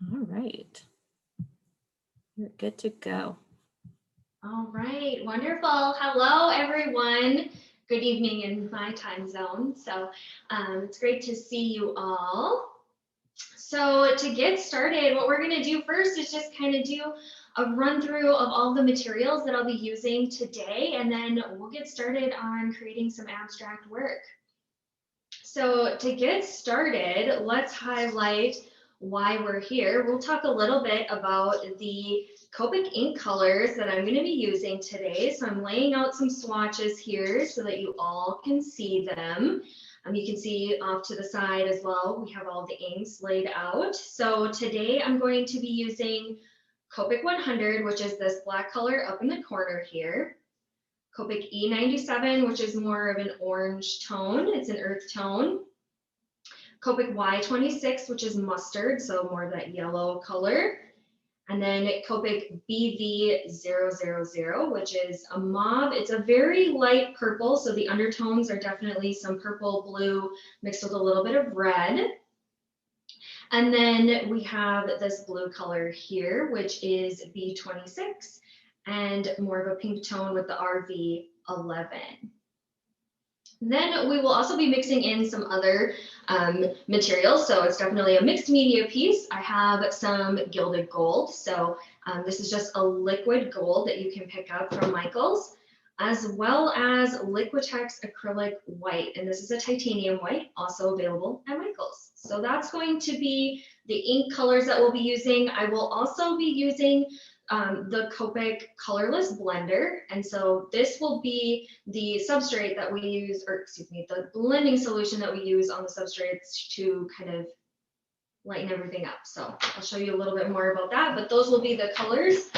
All right. You're good to go. All right, wonderful. Hello, everyone. Good evening in my time zone. So it's great to see you all. So to get started, what we're going to do first is just kind of do a run through of all the materials that I'll be using today, and then we'll get started on creating some abstract work. So to get started, let's highlight why we're here. We'll talk a little bit about the Copic ink colors that I'm going to be using today. So I'm laying out some swatches here so that you all can see them. You can see off to the side as well, we have all the inks laid out. So today I'm going to be using Copic 100, which is this black color up in the corner here. Copic E97, which is more of an orange tone. It's an earth tone. Copic Y26, which is mustard, so more of that yellow color. And then Copic BV000, which is a mauve. It's a very light purple, so the undertones are definitely some purple, blue, mixed with a little bit of red. And then we have this blue color here, which is B26, and more of a pink tone with the RV11. Then we will also be mixing in some other materials, so it's definitely a mixed media piece. I have some gilded gold, so this is just a liquid gold that you can pick up from Michaels, as well as Liquitex acrylic white, and this is a titanium white, also available at Michaels. So that's going to be the ink colors that we'll be using. I will also be using the Copic colorless blender, and so this will be the substrate that we use, or excuse me, the blending solution that we use on the substrates to kind of lighten everything up. So I'll show you a little bit more about that, but those will be the colors.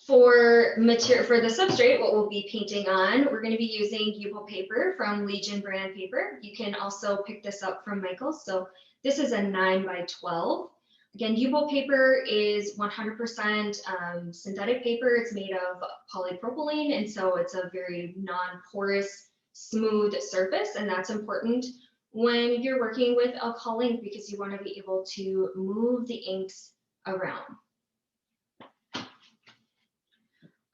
For the substrate, what we'll be painting on, we're going to be using Yupo paper from Legion brand paper. You can also pick this up from Michaels. So this is a 9x12. Again, Yupo paper is 100% synthetic paper. It's made of polypropylene, and so it's a very non-porous, smooth surface, and that's important when you're working with alcohol ink because you want to be able to move the inks around.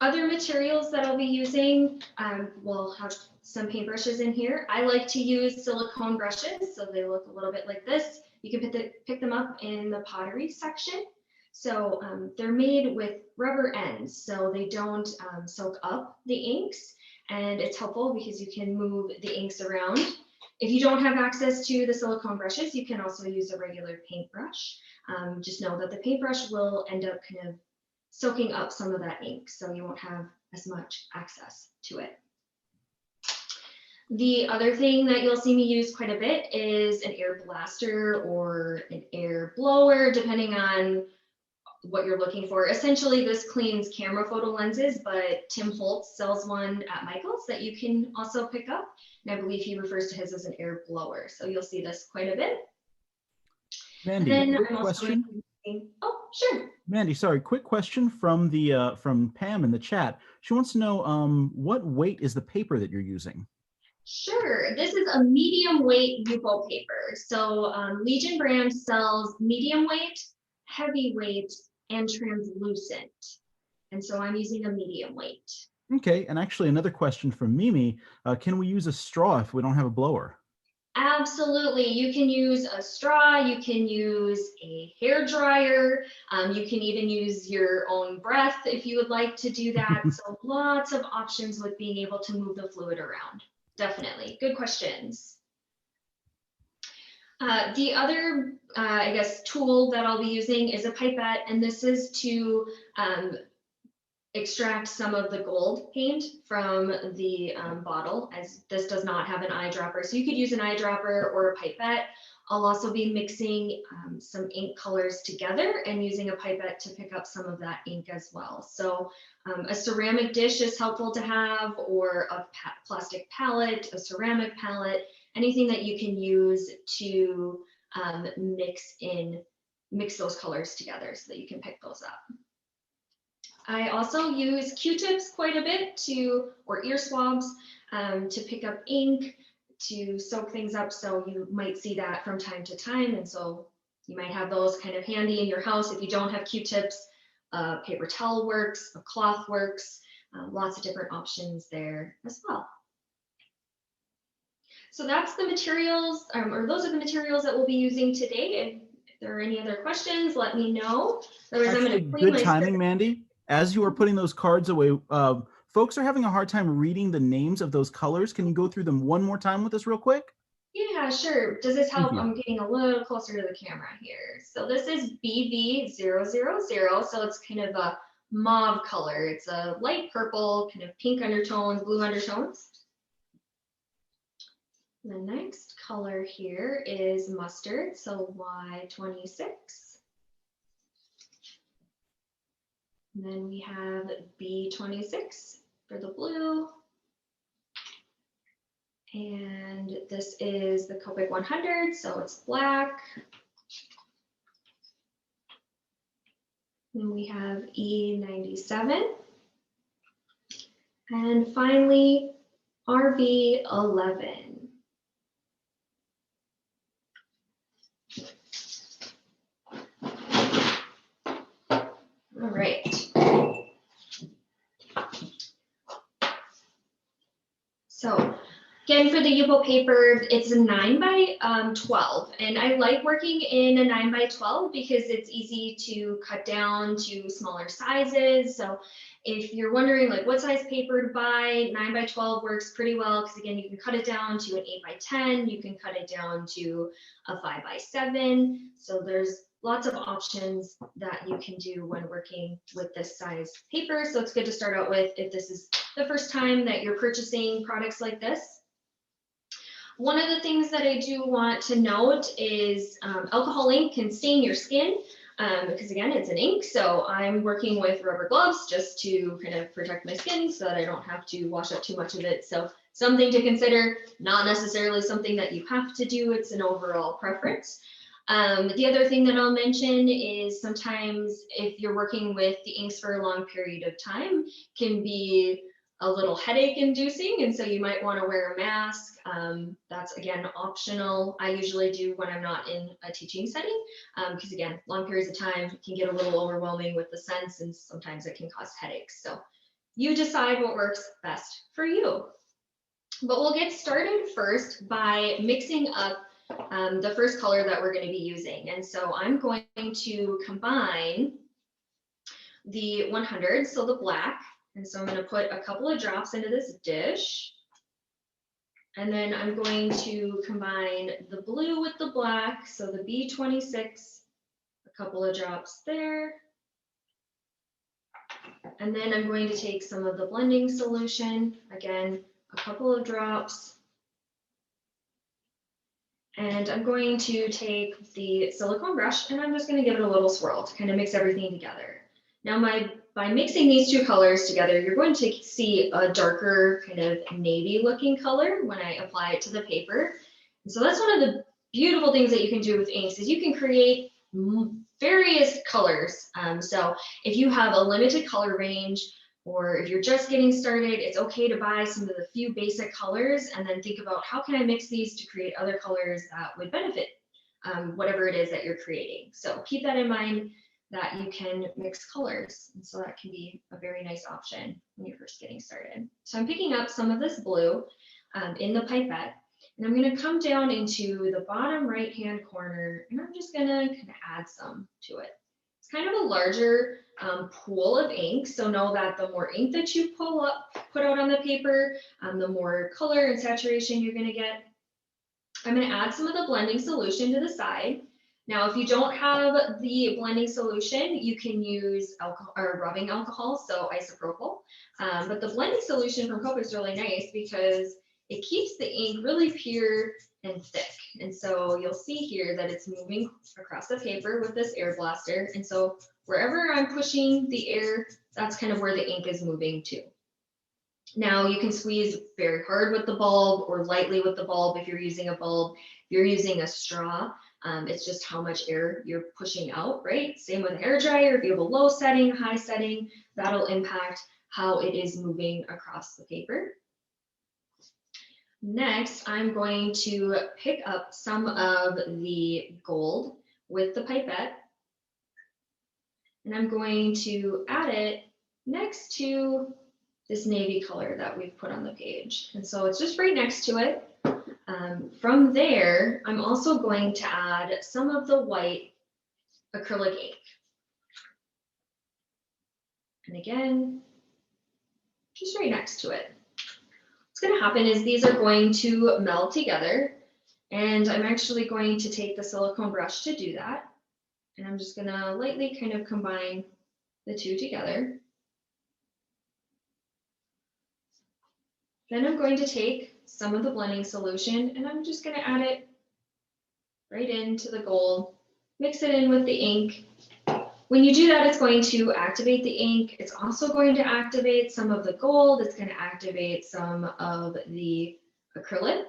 Other materials that I'll be using, we'll have some paintbrushes in here. I like to use silicone brushes, so they look a little bit like this. You can pick them up in the pottery section. So they're made with rubber ends, so they don't soak up the inks, and it's helpful because you can move the inks around. If you don't have access to the silicone brushes, you can also use a regular paintbrush. Just know that the paintbrush will end up kind of soaking up some of that ink, so you won't have as much access to it. The other thing that you'll see me use quite a bit is an air blaster or an air blower, depending on what you're looking for. Essentially, this cleans camera photo lenses, but Tim Holtz sells one at Michaels that you can also pick up. And I believe he refers to his as an air blower. So you'll see this quite a bit. Mandy, quick question. Oh, sure. Mandy, sorry, quick question from the from Pam in the chat. She wants to know what weight is the paper that you're using? Sure, this is a medium weight Yupo paper. So Legion brand sells medium weight, heavy weight, and translucent. And so I'm using a medium weight. Okay, and actually another question from Mimi. Can we use a straw if we don't have a blower? Absolutely, you can use a straw, you can use a hair dryer, you can even use your own breath if you would like to do that. So lots of options with being able to move the fluid around. Definitely, good questions. The other, I guess, tool that I'll be using is a pipette, and this is to extract some of the gold paint from the bottle, as this does not have an eyedropper. So you could use an eyedropper or a pipette. I'll also be mixing some ink colors together and using a pipette to pick up some of that ink as well. So a ceramic dish is helpful to have, or a plastic palette, a ceramic palette, anything that you can use to mix those colors together so that you can pick those up. I also use Q-tips quite a bit or ear swabs to pick up ink, to soak things up. So you might see that from time to time. And so You might have those kind of handy in your house. If you don't have Q-tips, paper towel works, a cloth works, lots of different options there as well. So that's the materials, or those are the materials that we'll be using today. If there are any other questions, let me know. Otherwise, Actually, I'm going to clean good my timing, Mandy. As you are putting those cards away, folks are having a hard time reading the names of those colors. Can you go through them one more time with us real quick? Yeah, sure. Does this Thank help? you. I'm getting a little closer to the camera here. So this is BV000. So it's kind of a mauve color. It's a light purple, kind of pink undertones, blue undertones. The next color here is mustard, so Y26. And then we have B26 for the blue. And this is the Copic 100, so it's black. Then we have E97. And finally, RV11. All right. So again, for the Yupo paper, it's a 9 by 12, and I like working in a 9 by 12 because it's easy to cut down to smaller sizes. So if you're wondering like what size paper to buy, 9 by 12 works pretty well because again, you can cut it down to an 8 by 10, you can cut it down to a 5 by 7. So there's lots of options that you can do when working with this size paper. So it's good to start out with if this is the first time that you're purchasing products like this. One of the things that I do want to note is alcohol ink can stain your skin because again, it's an ink. So I'm working with rubber gloves just to kind of protect my skin so that I don't have to wash up too much of it. So something to consider, not necessarily something that you have to do. It's an overall preference. The other thing that I'll mention is sometimes if you're working with the inks for a long period of time, can be a little headache inducing, and so you might want to wear a mask. That's again optional. I usually do when I'm not in a teaching setting because again, long periods of time can get a little overwhelming with the scents and sometimes it can cause headaches. So you decide what works best for you. But we'll get started first by mixing up the first color that we're going to be using. And so I'm going to combine the 100, so the black. And so I'm going to put a couple of drops into this dish. And then I'm going to combine the blue with the black, so the B26, a couple of drops there. And then I'm going to take some of the blending solution, again, a couple of drops. And I'm going to take the silicone brush and I'm just going to give it a little swirl to kind of mix everything together. Now by mixing these two colors together, you're going to see a darker kind of navy looking color when I apply it to the paper. And so that's one of the beautiful things that you can do with inks is you can create various colors. So if you have a limited color range, or if you're just getting started, it's okay to buy some of the few basic colors and then think about how can I mix these to create other colors that would benefit whatever it is that you're creating. So keep that in mind that you can mix colors. And so that can be a very nice option when you're first getting started. So I'm picking up some of this blue in the pipette and I'm going to come down into the bottom right-hand corner and I'm just going to kind of add some to it. It's kind of a larger pool of ink, so know that the more ink that you put out on the paper, the more color and saturation you're going to get. I'm going to add some of the blending solution to the side. Now, if you don't have the blending solution, you can use alcohol or rubbing alcohol, so isopropyl. But the blending solution from Copic is really nice because it keeps the ink really pure and thick. And so you'll see here that it's moving across the paper with this air blaster. And so wherever I'm pushing the air, that's kind of where the ink is moving to. Now you can squeeze very hard with the bulb or lightly with the bulb if you're using a bulb. If you're using a straw, it's just how much air you're pushing out, right? Same with a hair dryer. If you have a low setting, high setting, that'll impact how it is moving across the paper. Next, I'm going to pick up some of the gold with the pipette. And I'm going to add it next to this navy color that we've put on the page. And so it's just right next to it. From there, I'm also going to add some of the white acrylic ink. And again, just right next to it. What's going to happen is these are going to meld together, and I'm actually going to take the silicone brush to do that. And I'm just going to lightly kind of combine the two together. Then I'm going to take some of the blending solution and I'm just going to add it right into the gold, mix it in with the ink. When you do that, it's going to activate the ink. It's also going to activate some of the gold. It's going to activate some of the acrylic.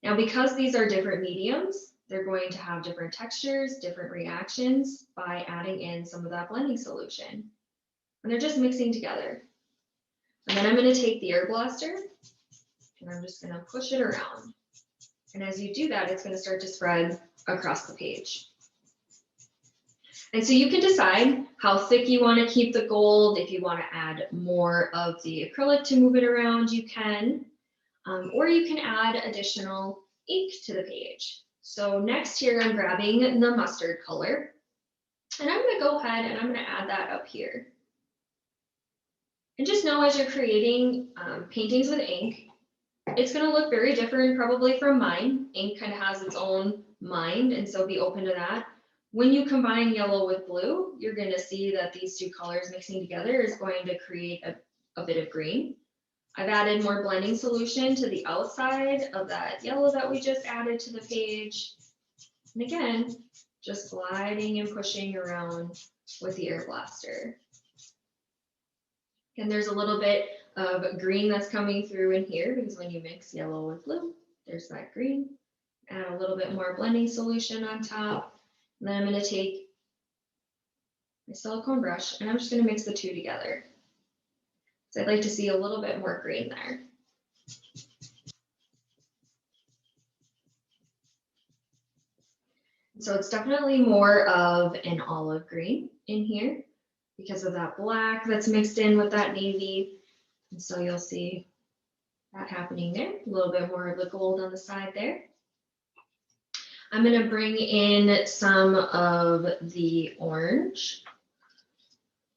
Now, because these are different mediums, they're going to have different textures, different reactions by adding in some of that blending solution. And they're just mixing together. And then I'm going to take the air blaster and I'm just going to push it around. And as you do that, it's going to start to spread across the page. And so you can decide how thick you want to keep the gold. If you want to add more of the acrylic to move it around, you can. Or you can add additional ink to the page. So next here, I'm grabbing the mustard color. And I'm going to go ahead and I'm going to add that up here. And just know as you're creating paintings with ink, it's going to look very different probably from mine. Ink kind of has its own mind, and so be open to that. When you combine yellow with blue, you're going to see that these two colors mixing together is going to create a bit of green. I've added more blending solution to the outside of that yellow that we just added to the page. And again, just gliding and pushing around with the air blaster. And there's a little bit of green that's coming through in here because when you mix yellow with blue, there's that green. Add a little bit more blending solution on top. And then I'm going to take my silicone brush and I'm just going to mix the two together. So I'd like to see a little bit more green there. So it's definitely more of an olive green in here because of that black that's mixed in with that navy. And so you'll see that happening there. A little bit more of the gold on the side there. I'm going to bring in some of the orange.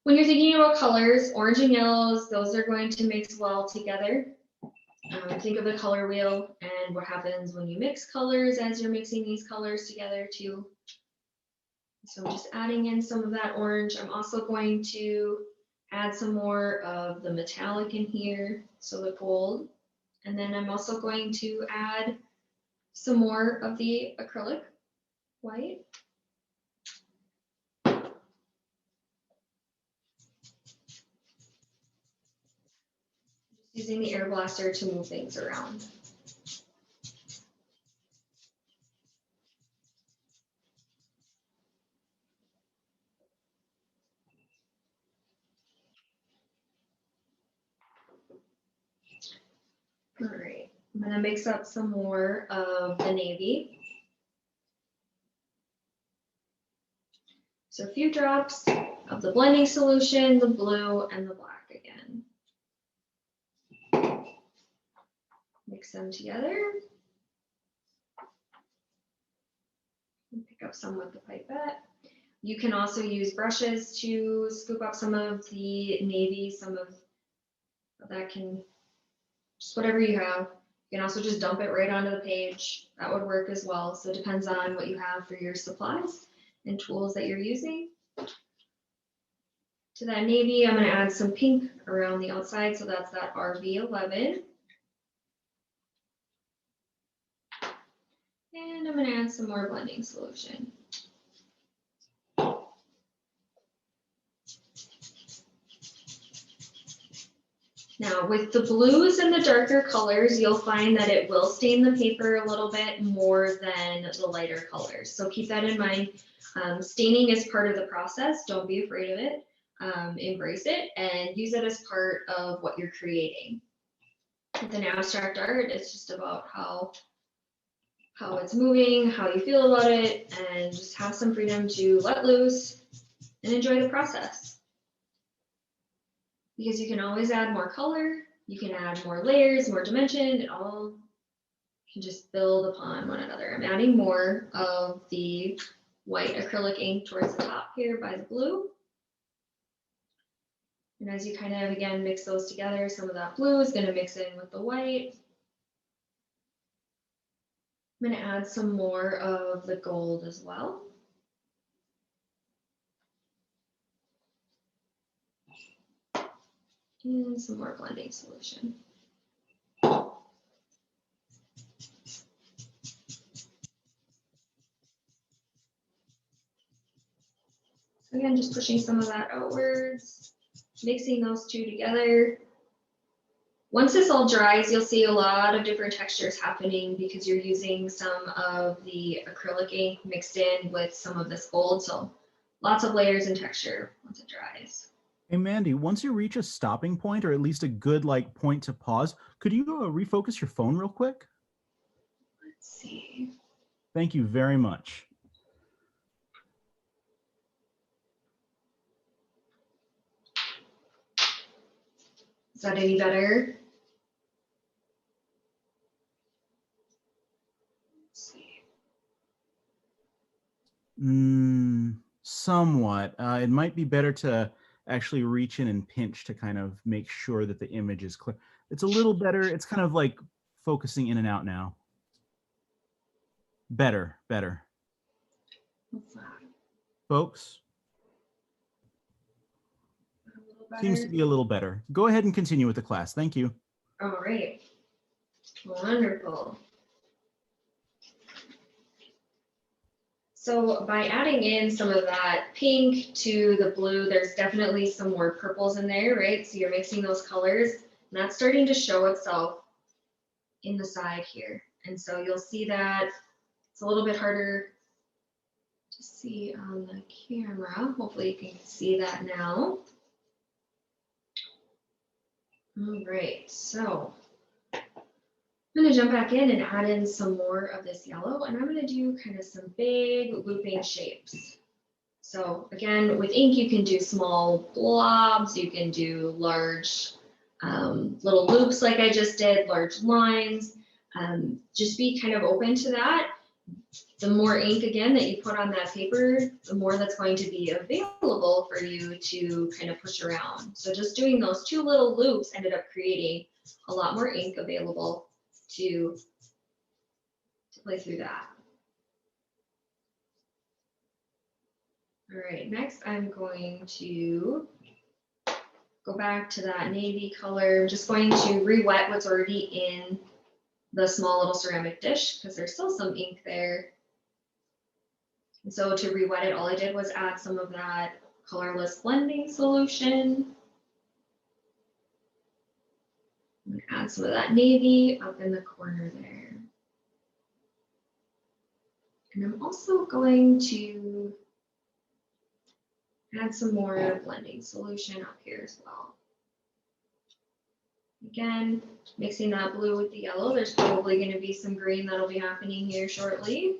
When you're thinking about colors, orange and yellows, those are going to mix well together. Think of the color wheel and what happens when you mix colors as you're mixing these colors together too. So I'm just adding in some of that orange. I'm also going to add some more of the metallic in here, so the gold. And then I'm also going to add some more of the acrylic white. Using the air blaster to move things around. All right, I'm going to mix up some more of the navy. So a few drops of the blending solution, the blue and the black again. Mix them together. And pick up some with the pipette. You can also use brushes to scoop up some of the navy, some of that can, just whatever you have. You can also just dump it right onto the page. That would work as well. So it depends on what you have for your supplies and tools that you're using. To that navy, I'm going to add some pink around the outside. So that's that RB11. And I'm going to add some more blending solution. Now with the blues and the darker colors, you'll find that it will stain the paper a little bit more than the lighter colors. So keep that in mind. Staining is part of the process. Don't be afraid of it. Embrace it and use it as part of what you're creating. With an abstract art, it's just about how how it's moving, how you feel about it, and just have some freedom to let loose and enjoy the process. Because you can always add more color, you can add more layers, more dimension, it all can just build upon one another. I'm adding more of the white acrylic ink towards the top here by the blue. And as you kind of, again, mix those together, some of that blue is going to mix in with the white. I'm going to add some more of the gold as well. And some more blending solution. So again, just pushing some of that outwards, mixing those two together. Once this all dries, you'll see a lot of different textures happening because you're using some of the acrylic ink mixed in with some of this gold. So lots of layers and texture once it dries. Hey, Mandy, once you reach a stopping point or at least a good point to pause, could you refocus your phone real quick? Let's see. Thank you very much. Is that any better? Let's see. Somewhat. It might be better to actually reach in and pinch to kind of make sure that the image is clear. It's a little better. It's kind of like focusing in and out now. Better. What's that? Folks? A little better? Seems to be a little better. Go ahead and continue with the class. Thank you. All right. Wonderful. So by adding in some of that pink to the blue, there's definitely some more purples in there, right? So you're mixing those colors, and that's starting to show itself in the side here. And so you'll see that it's a little bit harder to see on the camera. Hopefully you can see that now. All right, so I'm going to jump back in and add in some more of this yellow, and I'm going to do kind of some big looping shapes. So again, with ink, you can do small blobs, you can do large little loops like I just did, large lines. Just be kind of open to that. The more ink, again, that you put on that paper, the more that's going to be available for you to kind of push around. So just doing those two little loops ended up creating a lot more ink available to play through that. All right, next I'm going to go back to that navy color. I'm just going to re-wet what's already in the small little ceramic dish because there's still some ink there. And so to re-wet it, all I did was add some of that colorless blending solution. I'm going to add some of that navy up in the corner there. And I'm also going to add some more blending solution up here as well. Again, mixing that blue with the yellow. There's probably going to be some green that'll be happening here shortly.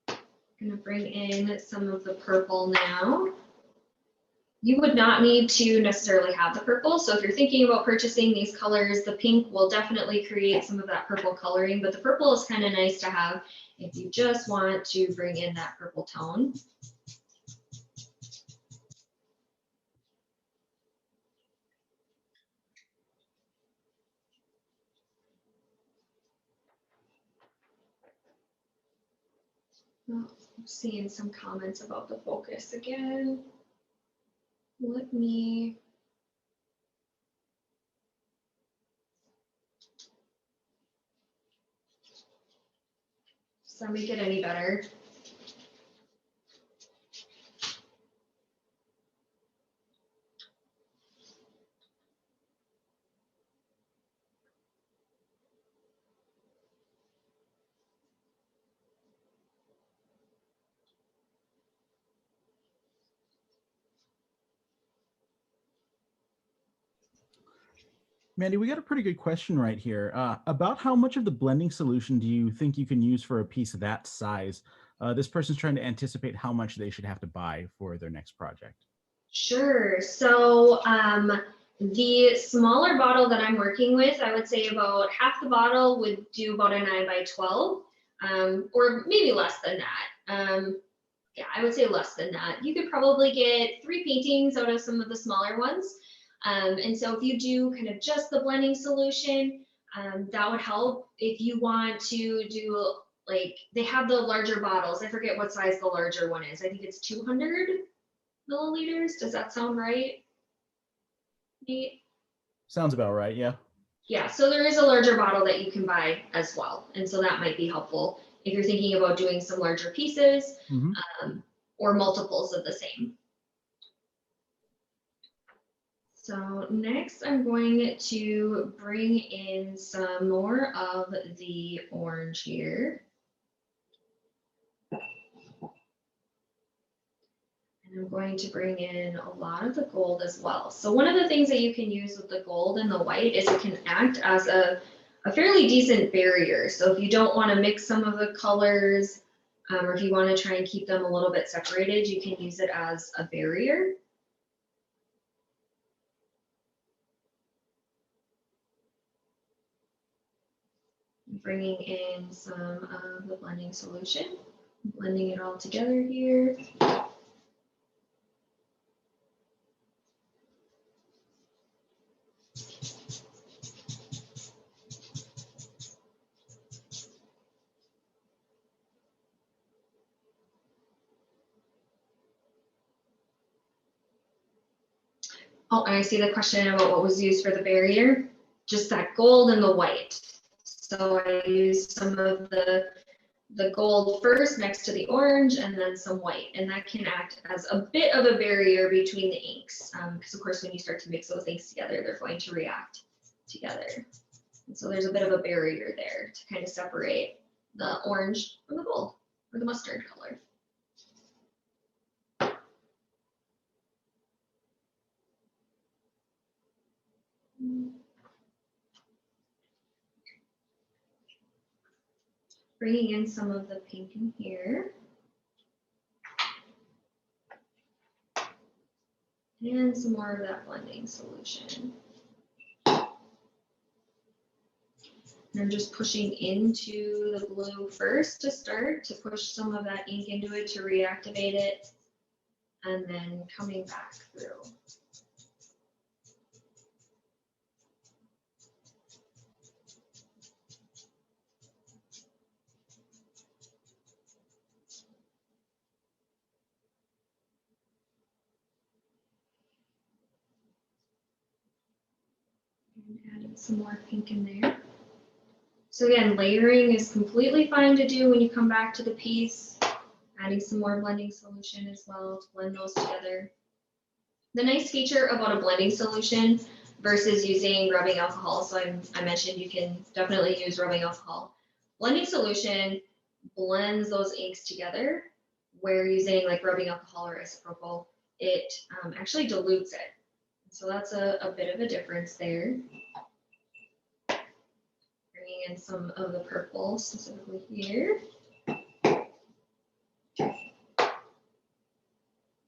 I'm going to bring in some of the purple now. You would not need to necessarily have the purple. So if you're thinking about purchasing these colors, the pink will definitely create some of that purple coloring, but the purple is kind of nice to have if you just want to bring in that purple tone. Oh, I'm seeing some comments about the focus again. Let me. Does that make it any better? Mandy, we got a pretty good question right here. About how much of the blending solution do you think you can use for a piece that size? This person's trying to anticipate how much they should have to buy for their next project. Sure. So the smaller bottle that I'm working with, I would say about half the bottle would do about a 9 by 12, or maybe less than that. Yeah, I would say less than that. You could probably get 3 paintings out of some of the smaller ones. And so if you do kind of just the blending solution, that would help. If you want to do, like, they have the larger bottles. I forget what size the larger one is. I think it's 200 milliliters. Does that sound right, Nate? Sounds about right, yeah. Yeah, so there is a larger bottle that you can buy as well. And so that might be helpful if you're thinking about doing some larger pieces, or multiples of the same. So next I'm going to bring in some more of the orange here. And I'm going to bring in a lot of the gold as well. So one of the things that you can use with the gold and the white is it can act as a fairly decent barrier. So if you don't want to mix some of the colors, or if you want to try and keep them a little bit separated, you can use it as a barrier. Bringing in some of the blending solution, blending it all together here. Oh, and I see the question about what was used for the barrier, just that gold and the white. So I used some of the gold first next to the orange and then some white, and that can act as a bit of a barrier between the inks, because of course when you start to mix those inks together, they're going to react together. And so there's a bit of a barrier there to kind of separate the orange from the gold or the mustard color. Bringing in some of the pink in here. And some more of that blending solution. And I'm just pushing into the blue first to start, to push some of that ink into it, to reactivate it, and then coming back through. And adding some more pink in there. So again, layering is completely fine to do when you come back to the piece. Adding some more blending solution as well to blend those together. The nice feature about a blending solution versus using rubbing alcohol, so I mentioned you can definitely use rubbing alcohol. Blending solution blends those inks together, where using like rubbing alcohol or isopropyl, it actually dilutes it. So that's a bit of a difference there. Bringing in some of the purple specifically here.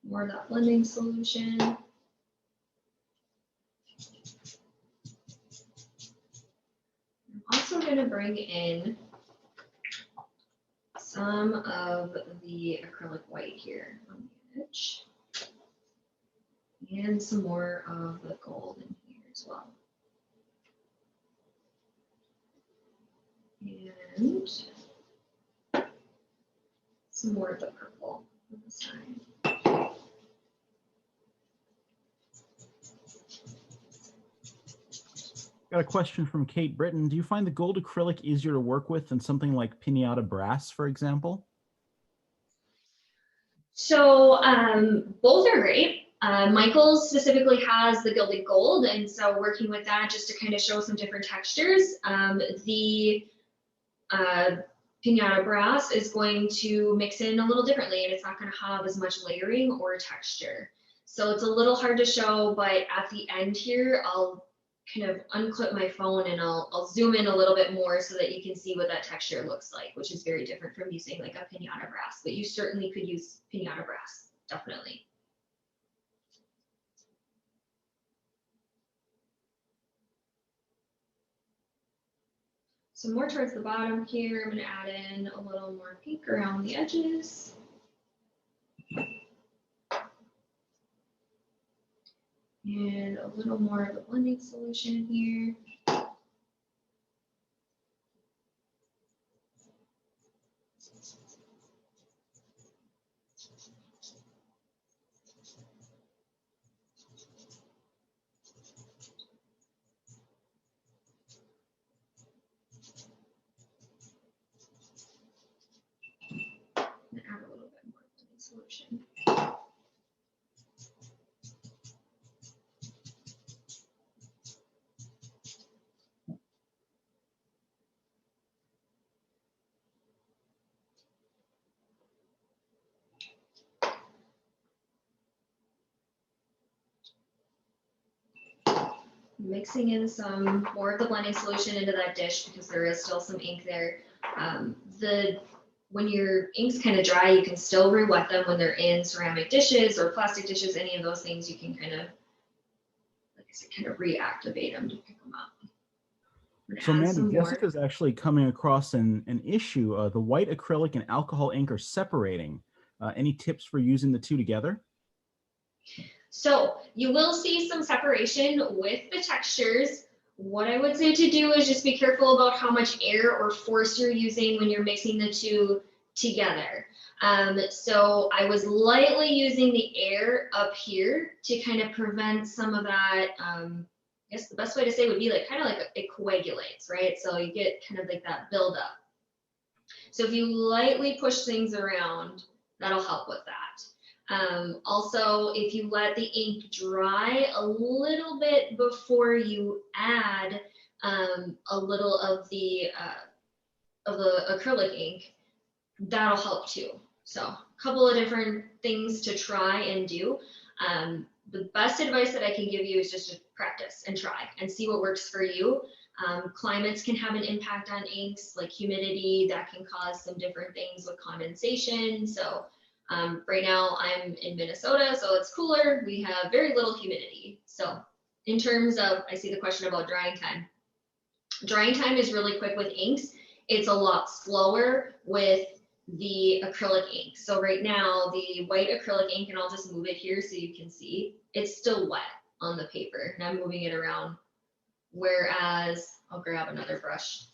More of that blending solution. I'm also going to bring in some of the acrylic white here on the edge. And some more of the gold in here as well. And some more of the purple on the side. Got a question from Kate Britton. Do you find the gold acrylic easier to work with than something like pinata brass, for example? So both are great. Michael specifically has the gilded gold, and so working with that just to kind of show some different textures. The pinata brass is going to mix in a little differently, and it's not going to have as much layering or texture. So it's a little hard to show, but at the end here, I'll kind of unclip my phone and I'll zoom in a little bit more so that you can see what that texture looks like, which is very different from using like a pinata brass, but you certainly could use pinata brass, definitely. So more towards the bottom here, I'm going to add in a little more pink around the edges. And a little more of the blending solution here. And add a little bit more blending solution. Mixing in some more of the blending solution into that dish because there is still some ink there. When your ink's kind of dry, you can still re-wet them when they're in ceramic dishes or plastic dishes, any of those things you can kind of, like I said, kind of reactivate them to pick them up. So Mandy, Jessica's actually coming across an issue. The white acrylic and alcohol ink are separating. Any tips for using the two together? So you will see some separation with the textures. What I would say to do is just be careful about how much air or force you're using when you're mixing the two together. So I was lightly using the air up here to kind of prevent some of that. I guess the best way to say would be like kind of like it coagulates, right? So you get kind of like that buildup. So if you lightly push things around, that'll help with that. Also, if you let the ink dry a little bit before you add a little of the acrylic ink, that'll help too. So a couple of different things to try and do. The best advice that I can give you is just to practice and try and see what works for you. Climates can have an impact on inks, like humidity, that can cause some different things with condensation. So right now I'm in Minnesota, so it's cooler. We have very little humidity. So in terms of, I see the question about drying time. Drying time is really quick with inks. It's a lot slower with the acrylic ink. So right now the white acrylic ink, and I'll just move it here so you can see, it's still wet on the paper and I'm moving it around. Whereas I'll grab another brush.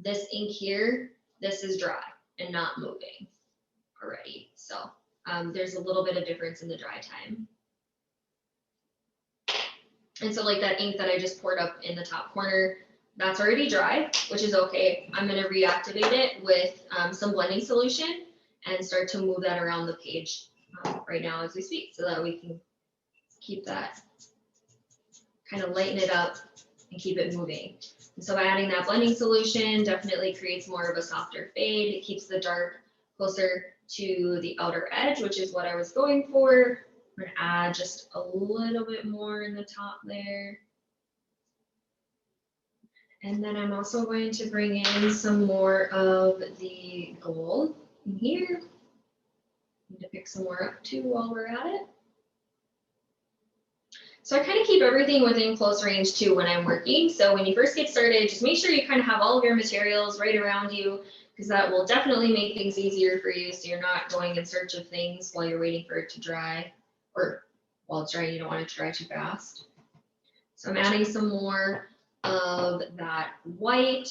This ink here, this is dry and not moving already. So there's a little bit of difference in the dry time. And so like that ink that I just poured up in the top corner, that's already dry, which is okay. I'm going to reactivate it with some blending solution and start to move that around the page right now as we speak so that we can keep that, kind of lighten it up and keep it moving. And so by adding that blending solution, definitely creates more of a softer fade. It keeps the dark closer to the outer edge, which is what I was going for. I'm going to add just a little bit more in the top there. And then I'm also going to bring in some more of the gold in here. Need to pick some more up too while we're at it. So I kind of keep everything within close range too when I'm working. So when you first get started, just make sure you kind of have all of your materials right around you, because that will definitely make things easier for you. So you're not going in search of things while you're waiting for it to dry, or while it's drying, you don't want it to dry too fast. So I'm adding some more of that white,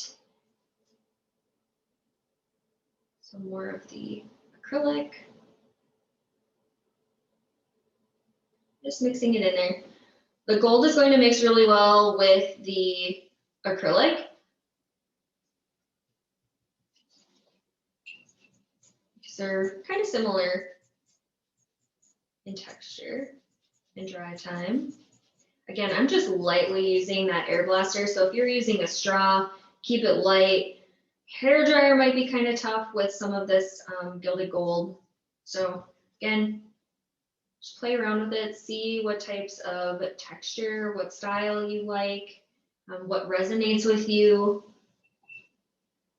some more of the acrylic, just mixing it in there. The gold is going to mix really well with the acrylic. Because they're kind of similar in texture and dry time. Again, I'm just lightly using that air blaster. So if you're using a straw, keep it light. Hair dryer might be kind of tough with some of this gilded gold. So again, just play around with it, see what types of texture, what style you like. what resonates with you.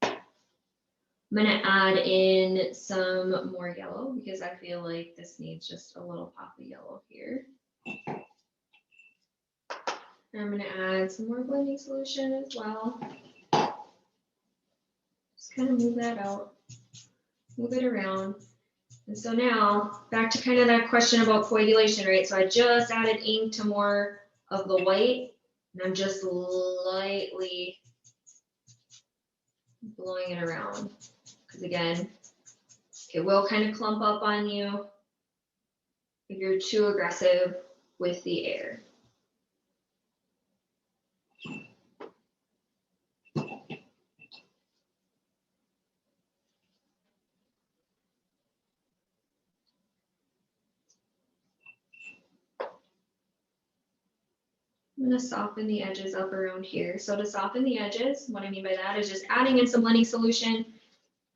I'm gonna add in some more yellow because I feel like this needs just a little pop of yellow here. And I'm gonna add some more blending solution as well. Just kind of move that out, move it around. And so now back to kind of that question about coagulation, right? So I just added ink to more of the white, and I'm just lightly blowing it around. Because again, it will kind of clump up on you if you're too aggressive with the air. I'm going to soften the edges up around here. So to soften the edges, what I mean by that is just adding in some blending solution,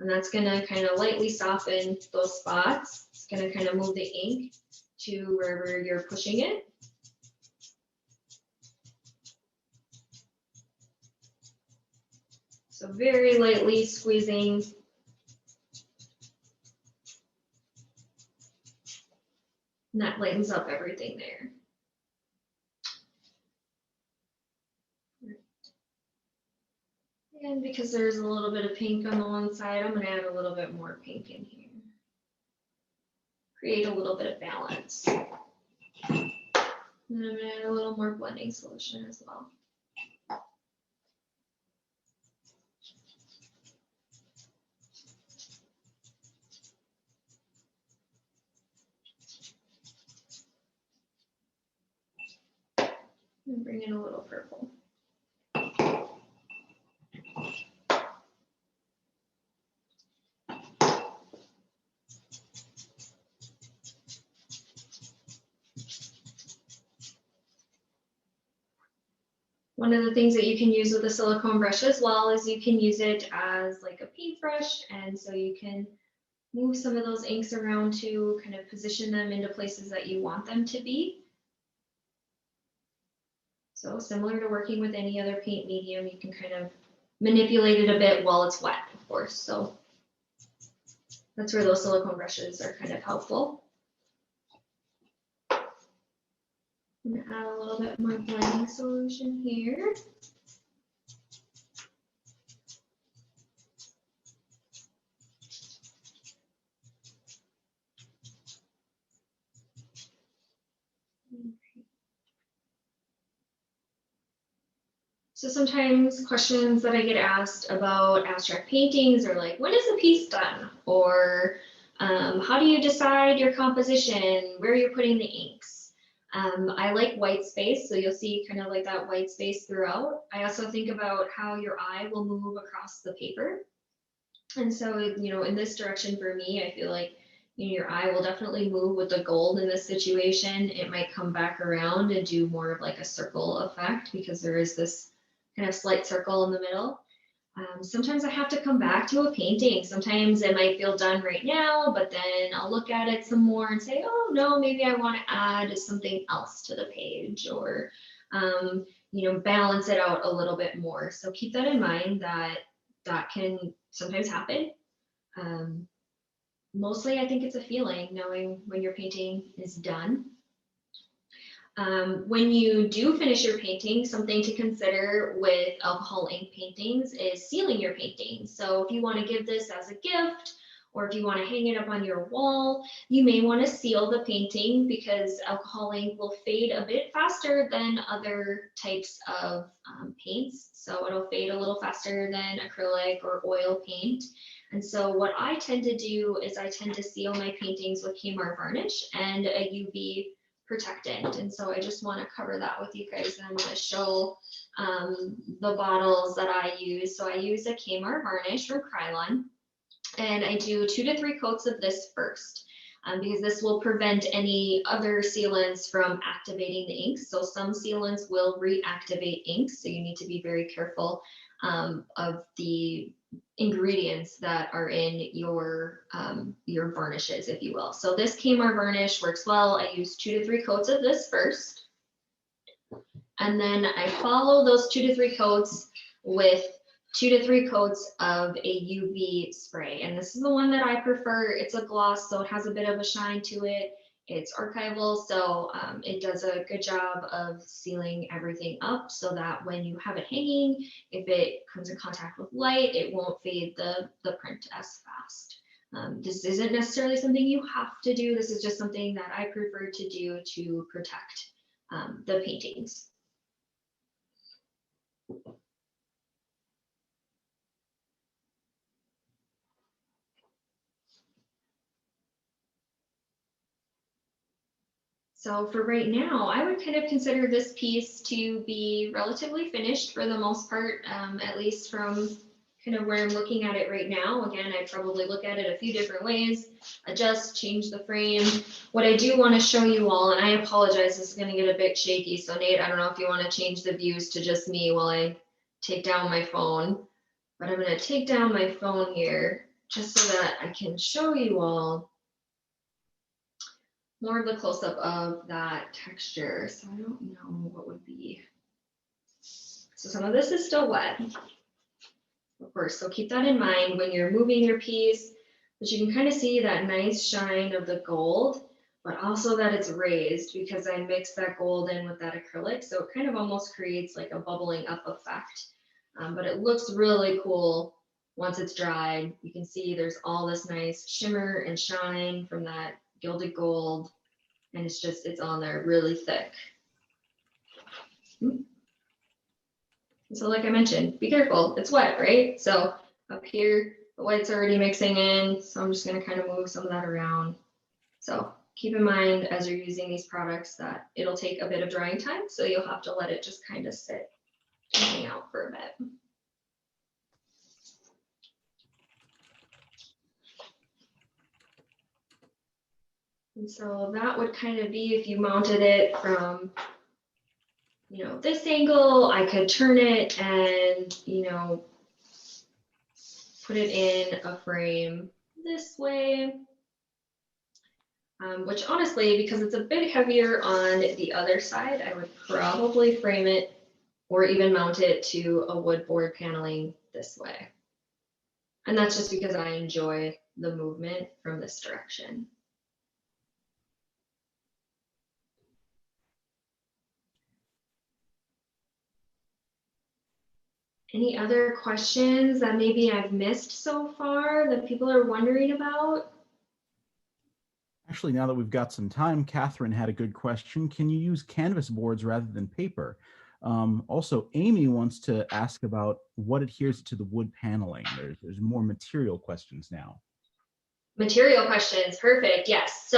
and that's going to kind of lightly soften those spots. It's going to kind of move the ink to wherever you're pushing it. So very lightly squeezing. And that lightens up everything there. And because there's a little bit of pink on the one side, I'm going to add a little bit more pink in here. Create a little bit of balance. And I'm going to add a little more blending solution as well. And bring in a little purple. One of the things that you can use with a silicone brush as well is you can use it as like a paintbrush, and so you can move some of those inks around to kind of position them into places that you want them to be. So similar to working with any other paint medium, you can kind of manipulate it a bit while it's wet, of course. So that's where those silicone brushes are kind of helpful. I'm going to add a little bit more blending solution here. So sometimes questions that I get asked about abstract paintings are like, when is the piece done? Or how do you decide your composition, where you're putting the inks? I like white space, so you'll see kind of like that white space throughout. I also think about how your eye will move across the paper. And so, you know, in this direction for me, I feel like, you know, your eye will definitely move with the gold in this situation. It might come back around and do more of like a circle effect because there is this kind of slight circle in the middle. Sometimes I have to come back to a painting. Sometimes it might feel done right now, but then I'll look at it some more and say, oh no, maybe I want to add something else to the page, or you know, balance it out a little bit more. So keep that in mind, that that can sometimes happen. Mostly I think it's a feeling, knowing when your painting is done. When you do finish your painting, something to consider with alcohol ink paintings is sealing your painting. So if you want to give this as a gift, or if you want to hang it up on your wall, you may want to seal the painting because alcohol ink will fade a bit faster than other types of paints. So it'll fade a little faster than acrylic or oil paint. And so what I tend to do is I tend to seal my paintings with Kmart varnish and a UV protectant. And so I just want to cover that with you guys, and I'm going to show the bottles that I use. So I use a Kmart varnish from Krylon, and I do 2 to 3 coats of this first, because this will prevent any other sealants from activating the inks. So some sealants will reactivate inks, so you need to be very careful of the ingredients that are in your varnishes, if you will. So this Kmart varnish works well. I use 2 to 3 coats of this first. And then I follow those 2 to 3 coats with 2 to 3 coats of a UV spray. And this is the one that I prefer. It's a gloss, so it has a bit of a shine to it. It's archival, so it does a good job of sealing everything up so that when you have it hanging, if it comes in contact with light, it won't fade the print as fast. This isn't necessarily something you have to do. This is just something that I prefer to do to protect the paintings. So for right now, I would kind of consider this piece to be relatively finished for the most part, at least from kind of where I'm looking at it right now. Again, I'd probably look at it a few different ways, adjust, change the frame. What I do want to show you all, and I apologize, this is going to get a bit shaky. So Nate, I don't know if you want to change the views to just me while I take down my phone, but I'm going to take down my phone here just so that I can show you all more of the close-up of that texture. So I don't know what would be. So some of this is still wet, of course, so keep that in mind when you're moving your piece, but you can kind of see that nice shine of the gold, but also that it's raised because I mixed that gold in with that acrylic. So it kind of almost creates like a bubbling up effect, but it looks really cool once it's dried. You can see there's all this nice shimmer and shine from that gilded gold, and it's on there really thick. So like I mentioned, be careful, it's wet, right? So up here, the white's already mixing in, so I'm just gonna kind of move some of that around. So keep in mind as you're using these products that it'll take a bit of drying time, so you'll have to let it just kind of sit and hang out for a bit. And so that would kind of be if you mounted it from, you know, this angle. I could turn it and, you know, put it in a frame this way, which honestly, because it's a bit heavier on the other side, I would probably frame it or even mount it to a wood board paneling this way. And that's just because I enjoy the movement from this direction. Any other questions that maybe I've missed so far that people are wondering about? Actually, now that we've got some time, Catherine had a good question. Can you use canvas boards rather than paper? Also, Amy wants to ask about what adheres to the wood paneling. There's more material questions now. Material questions, perfect, yes.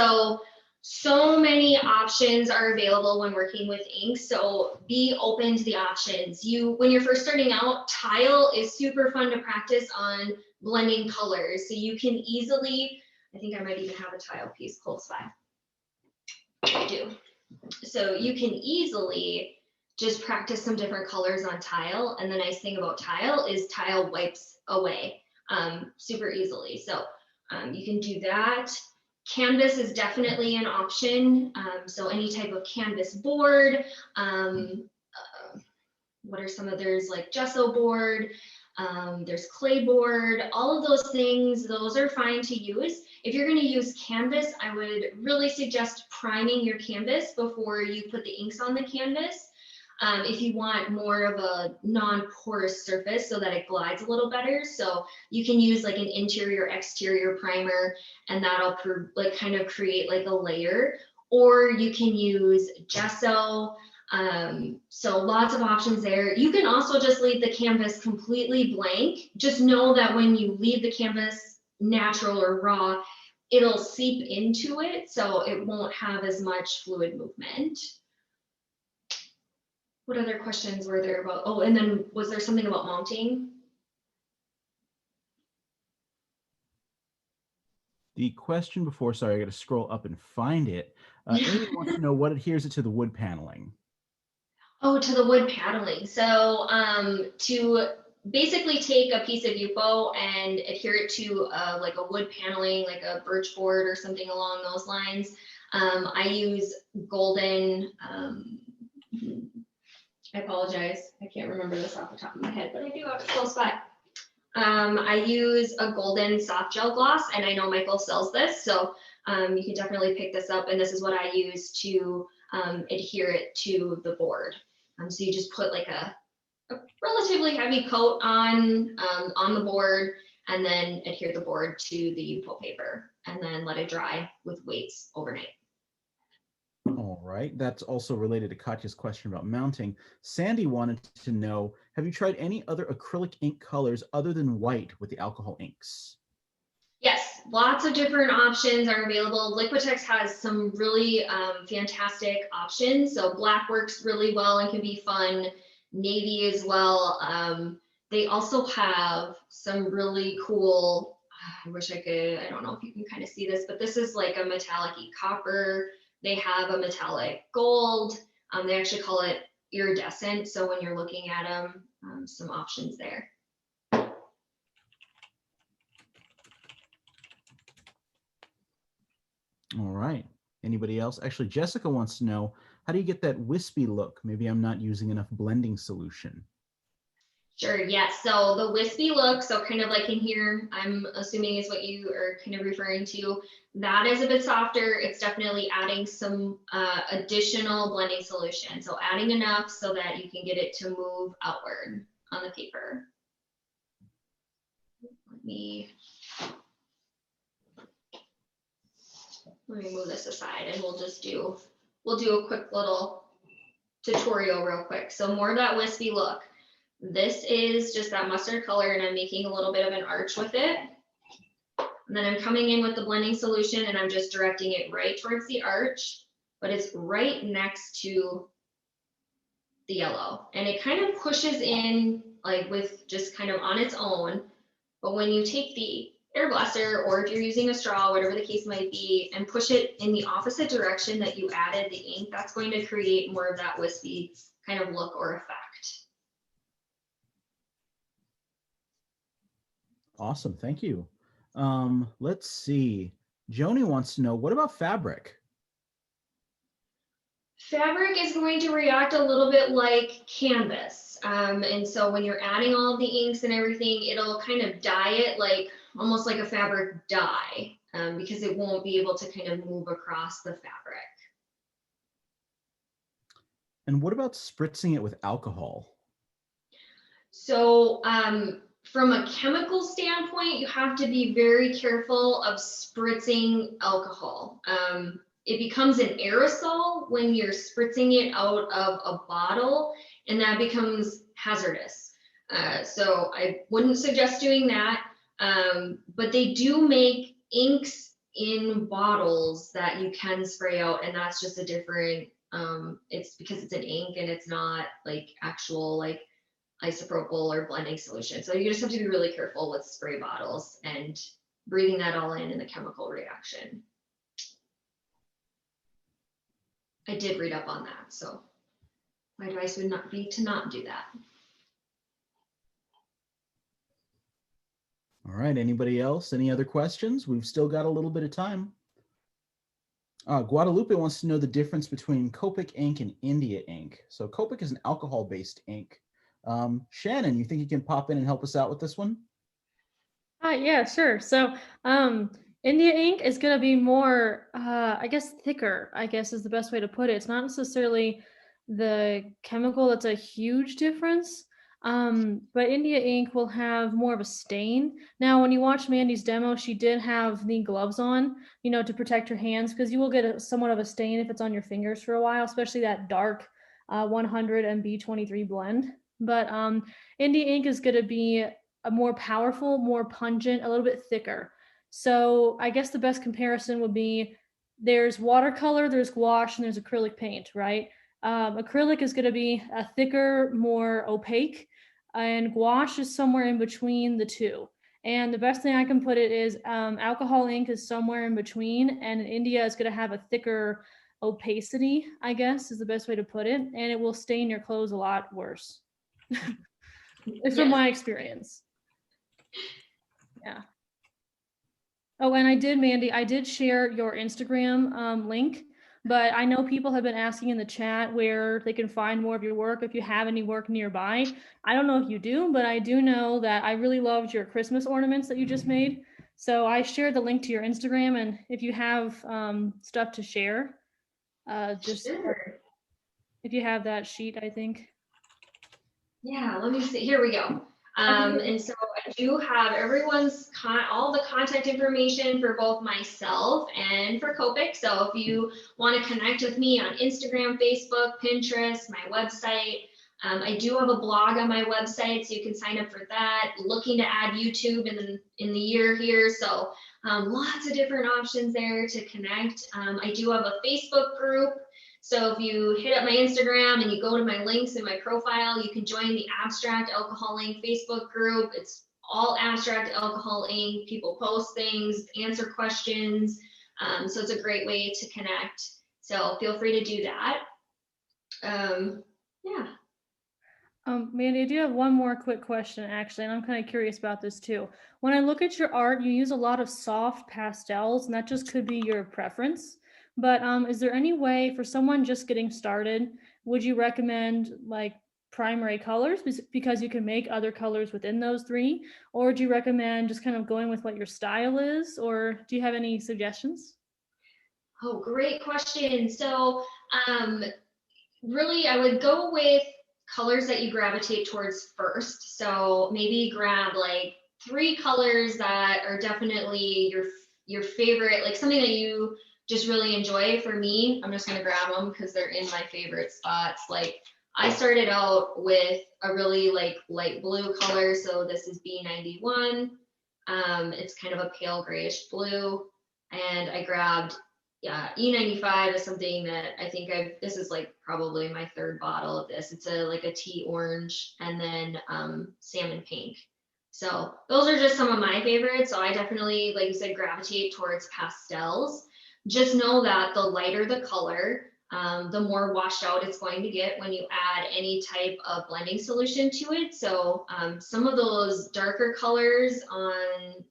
So many options are available when working with ink, so be open to the options. When you're first starting out, tile is super fun to practice on blending colors. So you can easily, I think I might even have a tile piece close by. I do. So you can easily just practice some different colors on tile. And the nice thing about tile is tile wipes away super easily. So you can do that. Canvas is definitely an option. So any type of canvas board. What are some others, like gesso board? There's clay board. All of those things, those are fine to use. If you're going to use canvas, I would really suggest priming your canvas before you put the inks on the canvas. If you want more of a non-porous surface so that it glides a little better. So you can use like an interior exterior primer, and that'll like kind of create like a layer, or you can use gesso. So lots of options there. You can also just leave the canvas completely blank. Just know that when you leave the canvas natural or raw, it'll seep into it, so it won't have as much fluid movement. What other questions were there about? Oh, and then was there something about mounting? The question before, sorry, I got to scroll up and find it. Amy wants to know what adheres it to the wood paneling. Oh, to the wood paneling. So to basically take a piece of UPO and adhere it to like a wood paneling, like a birch board or something along those lines. I use golden, I apologize. I can't remember this off the top of my head, but I do have it close by. I use a golden soft gel gloss, and I know Michael sells this, so you can definitely pick this up. And this is what I use to adhere it to the board. So you just put like a relatively heavy coat on the board, and then adhere the board to the pull paper, and then let it dry with weights overnight. All right. That's also related to Katya's question about mounting. Sandy wanted to know, have you tried any other acrylic ink colors other than white with the alcohol inks? Yes, lots of different options are available. Liquitex has some really fantastic options. So black works really well and can be fun. Navy as well. They also have some really cool, I wish I could, I don't know if you can kind of see this, but this is like a metallic-y copper. They have a metallic gold. They actually call it iridescent. So when you're looking at them, some options there. All right. Anybody else? Actually, Jessica wants to know, how do you get that wispy look? Maybe I'm not using enough blending solution. Sure, yes. So the wispy look, so kind of like in here, I'm assuming is what you are kind of referring to. That is a bit softer. It's definitely adding some additional blending solution. So adding enough so that you can get it to move outward on the paper. Let me move this aside, and we'll do a quick little tutorial real quick. So more of that wispy look. This is just that mustard color, and I'm making a little bit of an arch with it. And then I'm coming in with the blending solution, and I'm just directing it right towards the arch, but it's right next to the yellow. And it kind of pushes in like with just kind of on its own. But when you take the air blasters, or if you're using a straw, whatever the case might be, and push it in the opposite direction that you added the ink, that's going to create more of that wispy kind of look or effect. Awesome. Thank you. Let's see. Joni wants to know, what about fabric? Fabric is going to react a little bit like canvas. And so when you're adding all of the inks and everything, it'll kind of dye it like almost like a fabric dye, because it won't be able to kind of move across the fabric. And what about spritzing it with alcohol? So from a chemical standpoint, you have to be very careful of spritzing alcohol. It becomes an aerosol when you're spritzing it out of a bottle, and that becomes hazardous. So I wouldn't suggest doing that, but they do make inks in bottles that you can spray out, and that's just a different, it's because it's an ink and it's not like actual like isopropyl or blending solution. So you just have to be really careful with spray bottles and breathing that all in the chemical reaction. I did read up on that, so my advice would not be to not do that. All right. Anybody else? Any other questions? We've still got a little bit of time. Guadalupe wants to know the difference between Copic ink and India ink. So Copic is an alcohol-based ink. Shannon, you think you can pop in and help us out with this one? Yeah, sure. So India ink is going to be more, I guess, thicker, I guess is the best way to put it. It's not necessarily the chemical that's a huge difference, but India ink will have more of a stain. Now, when you watch Mandy's demo, she did have the gloves on, to protect her hands, because you will get somewhat of a stain if it's on your fingers for a while, especially that dark 100 and B23 blend. But India ink is going to be a more powerful, more pungent, a little bit thicker. So I guess the best comparison would be there's watercolor, there's gouache, and there's acrylic paint, right? Acrylic is going to be a thicker, more opaque, and gouache is somewhere in between the two. And the best thing I can put it is alcohol ink is somewhere in between, and India is going to have a thicker opacity, I guess is the best way to put it, and it will stain your clothes a lot worse. It's from my experience. Yeah. Oh, and Mandy, I did share your Instagram link but I know people have been asking in the chat where they can find more of your work if you have any work nearby. I don't know if you do, but I do know that I really loved your Christmas ornaments that you just made. So I shared the link to your Instagram, and if you have stuff to share, just Sure. if you have that sheet, I think. Yeah, let me see. Here we go. And so I do have all the contact information for both myself and for Copic. So if you want to connect with me on Instagram, Facebook, Pinterest, my website, I do have a blog on my website, so you can sign up for that. Looking to add YouTube in the year here, so lots of different options there to connect. I do have a Facebook group. So if you hit up my Instagram and you go to my links in my profile, you can join the Abstract Alcohol Ink Facebook group. It's all Abstract Alcohol Ink. People post things, answer questions. So it's a great way to connect. So feel free to do that. Yeah. Mandy, I do have one more quick question, actually, and I'm kind of curious about this too. When I look at your art, you use a lot of soft pastels, and that just could be your preference. But is there any way for someone just getting started, would you recommend like primary colors because you can make other colors within those three? Or would you recommend just kind of going with what your style is? Or do you have any suggestions? Oh, great question. So really, I would go with colors that you gravitate towards first. So maybe grab like 3 colors that are definitely your favorite, like something that you just really enjoy. For me, I'm just gonna grab them because they're in my favorite spots. Like I started out with a really like light blue color, so this is B91. It's kind of a pale grayish blue, and I grabbed, yeah, E95 is something that I think this is like probably my 3rd bottle of this. It's like a tea orange and then salmon pink. So those are just some of my favorites. So I definitely, like you said, gravitate towards pastels. Just know that the lighter the color, the more washed out it's going to get when you add any type of blending solution to it. So some of those darker colors on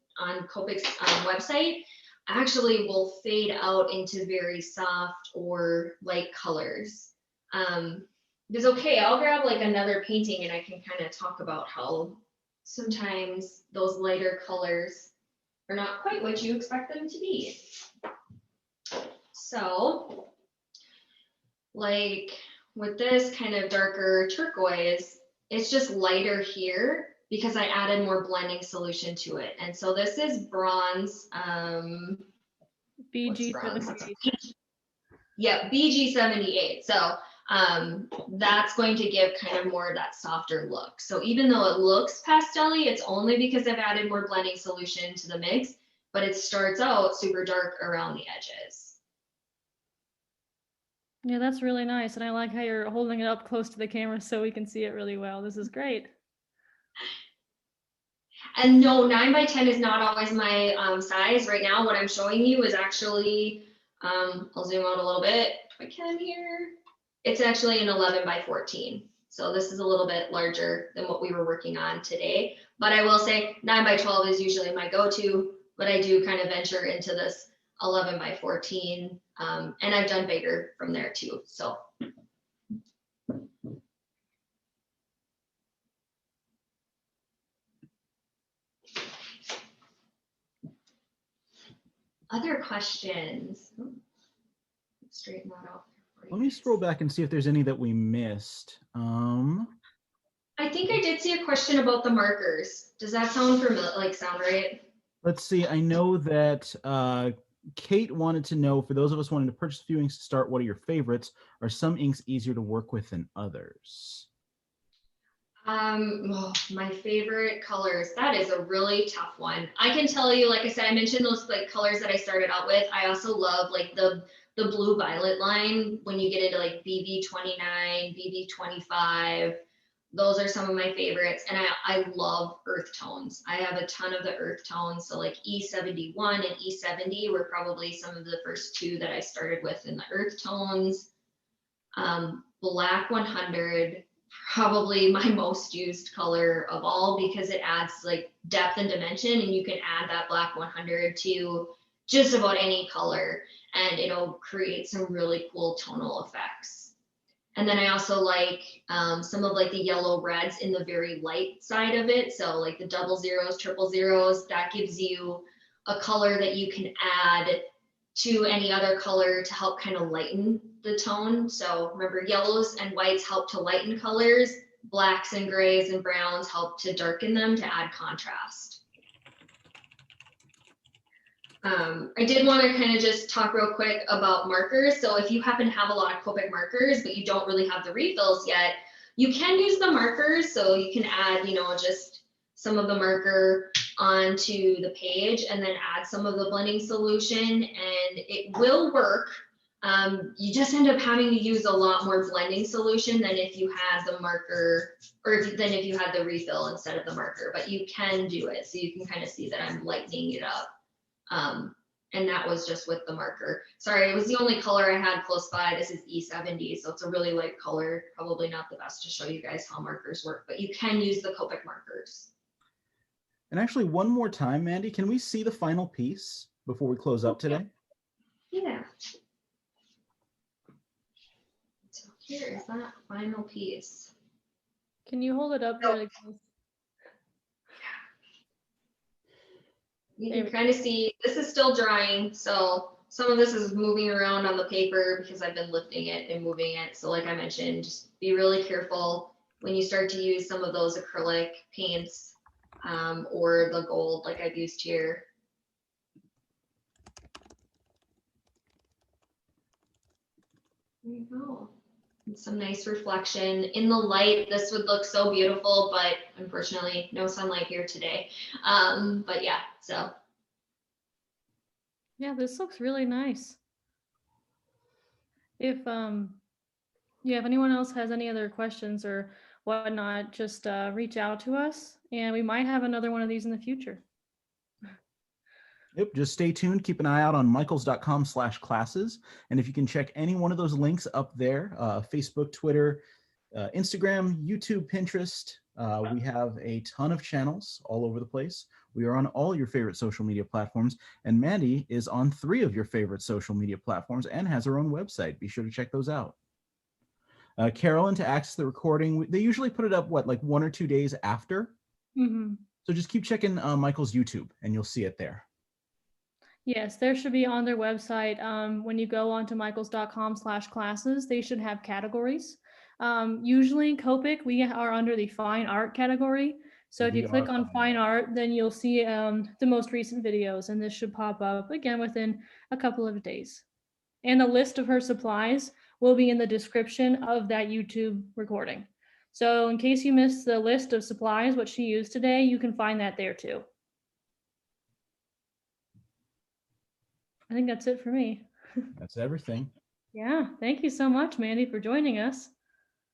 Copic's website actually will fade out into very soft or light colors. It's okay, I'll grab like another painting and I can kind of talk about how sometimes those lighter colors are not quite what you expect them to be. So, like with this kind of darker turquoise, it's just lighter here because I added more blending solution to it. And so this is bronze. BG78. Yeah, BG78. So that's going to give kind of more of that softer look. So even though it looks pastel-y, it's only because I've added more blending solution to the mix, but it starts out super dark around the edges. Yeah, that's really nice. And I like how you're holding it up close to the camera so we can see it really well. This is great. And no, 9 by 10 is not always my size. Right now, what I'm showing you is actually, I'll zoom out a little bit if I can here. It's actually an 11 by 14. So this is a little bit larger than what we were working on today. But I will say 9 by 12 is usually my go-to, but I do kind of venture into this 11 by 14. And I've done bigger from there too, so. Other questions? Straighten that out. Let me scroll back and see if there's any that we missed. I think I did see a question about the markers. Does that sound familiar, like sound right? Let's see. I know that Kate wanted to know, for those of us wanting to purchase a few inks to start, what are your favorites? Are some inks easier to work with than others? My favorite colors. That is a really tough one. I can tell you, like I said, I mentioned those like colors that I started out with. I also love like the blue violet line when you get into like BB29, BB25. Those are some of my favorites. And I love earth tones. I have a ton of the earth tones. So like E71 and E70 were probably some of the first 2 that I started with in the earth tones. Black 100, probably my most used color of all because it adds like depth and dimension, and you can add that black 100 to just about any color. and it'll create some really cool tonal effects. And then I also like some of like the yellow reds in the very light side of it. So like the double zeros, triple zeros, that gives you a color that you can add to any other color to help kind of lighten the tone. So remember, yellows and whites help to lighten colors. Blacks and grays and browns help to darken them to add contrast. I did want to kind of just talk real quick about markers. So if you happen to have a lot of Copic markers, but you don't really have the refills yet, you can use the markers. So you can add, you know, just some of the marker onto the page and then add some of the blending solution, and it will work. You just end up having to use a lot more blending solution than if you had the marker, or than if you had the refill instead of the marker, but you can do it. So you can kind of see that I'm lightening it up. And that was just with the marker. Sorry, it was the only color I had close by. This is E70, so it's a really light color. Probably not the best to show you guys how markers work, but you can use the Copic markers. And actually, one more time, Mandy, can we see the final piece before we close up today? Yeah. So here is that final piece. Can you hold it up there? You can kind of see this is still drying, so some of this is moving around on the paper because I've been lifting it and moving it. So like I mentioned, just be really careful when you start to use some of those acrylic paints or the gold like I've used here. There you go. Some nice reflection. In the light, this would look so beautiful, but unfortunately no sunlight here today. But yeah, so. Yeah, this looks really nice. If if anyone else has any other questions or whatnot, just reach out to us, and we might have another one of these in the future. Yep, just stay tuned. Keep an eye out on michaels.com/classes. And if you can check any one of those links up there, Facebook, Twitter, Instagram, YouTube, Pinterest, we have a ton of channels all over the place. We are on all your favorite social media platforms, and Mandy is on 3 of your favorite social media platforms and has her own website. Be sure to check those out. Carolyn, to access the recording, they usually put it up, what, like 1 or 2 days after? Mm-hmm. So just keep checking Michael's YouTube, and you'll see it there. Yes, there should be on their website. When you go onto michaels.com/classes, they should have categories. Usually in Copic, we are under the fine art category. So if you click on fine art, then you'll see the most recent videos, and this should pop up again within a couple of days. And a list of her supplies will be in the description of that YouTube recording. So in case you missed the list of supplies, what she used today, you can find that there too. I think that's it for me. That's everything. Yeah, thank you so much, Mandy, for joining us.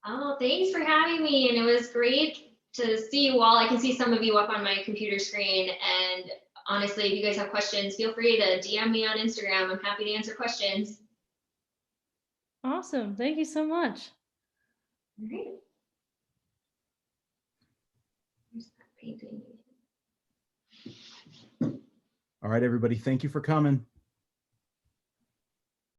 Oh, thanks for having me. And it was great to see you all. I can see some of you up on my computer screen. And honestly, if you guys have questions, feel free to DM me on Instagram. I'm happy to answer questions. Awesome. Thank you so much. All right. Here's that painting. All right, everybody. Thank you for coming.